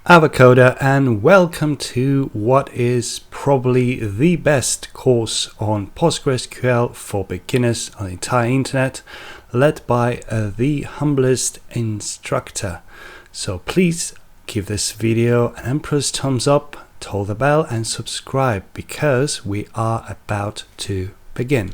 Avocoder, and welcome to what is probably the best course on PostgreSQL for beginners on the entire internet, led by the humblest instructor. So please give this video an emperor's thumbs up, toll the bell and subscribe because we are about to begin.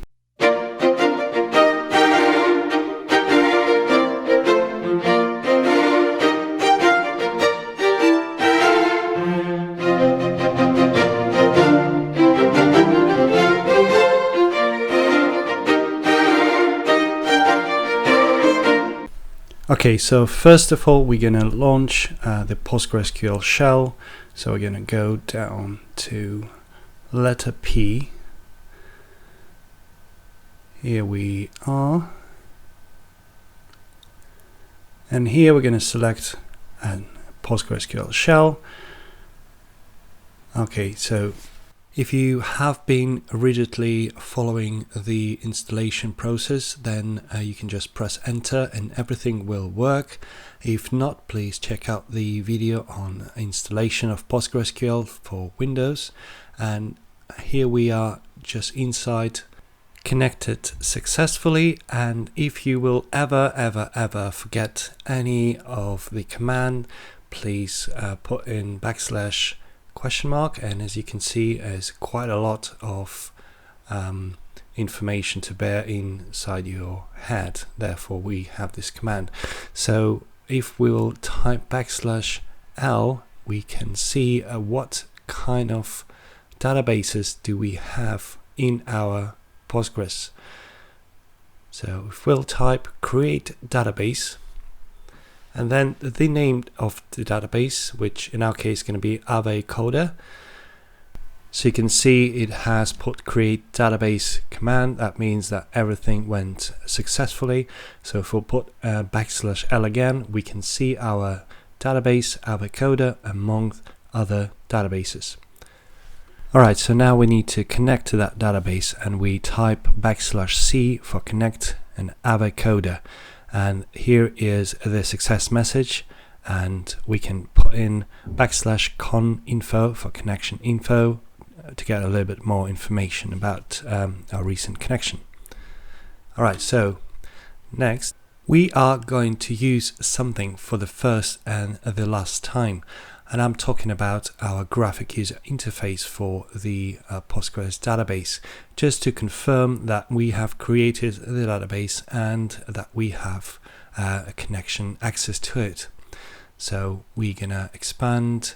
Okay, so first of all, we're going to launch the PostgreSQL shell. So we're going to go down to letter P. Here we are. And here we're going to select a PostgreSQL shell. Okay, so if you have been rigidly following the installation process, then you can just press enter and everything will work. If not, please check out the video on installation of PostgreSQL for Windows. And here we are just inside, connected successfully. And if you will ever forget any of the command, please put in / question mark, and as you can see, there's quite a lot of information to bear inside your head. Therefore we have this command. So if we will type /L, we can see what kind of databases do we have in our Postgres. So if we'll type create database, and then the name of the database, which in our case is going to be Avocoder. So you can see it has put create database command. That means that everything went successfully. So if we'll put /L again, we can see our database Avocoder among other databases. Alright, so now we need to connect to that database, and we type /C for connect and Avocoder. And here is the success message, and we can put in /con-info for connection info to get a little bit more information about our recent connection. Alright, so next we are going to use something for the first and the last time, and I'm talking about our graphic user interface for the Postgres database, just to confirm that we have created the database and that we have a connection access to it. So we're gonna expand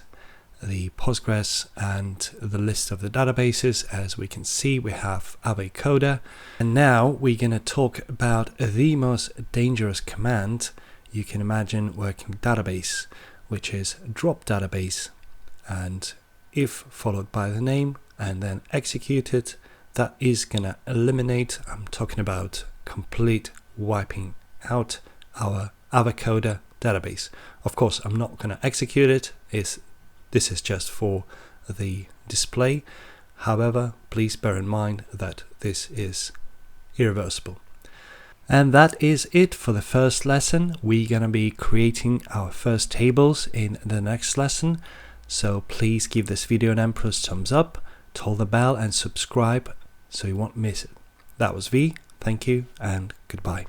the Postgres and the list of the databases. As we can see, we have Avocoder, and now we're gonna talk about the most dangerous command you can imagine working with database, which is drop database, and if followed by the name and then executed, that is gonna eliminate, I'm talking about complete wiping out our Avocoder database. Of course, I'm not gonna execute it. This is just for the display. However, please bear in mind that this is irreversible. And that is it for the first lesson. We're going to be creating our first tables in the next lesson. So please give this video an emperor's thumbs up, toll the bell and subscribe so you won't miss it. That was V. Thank you and goodbye.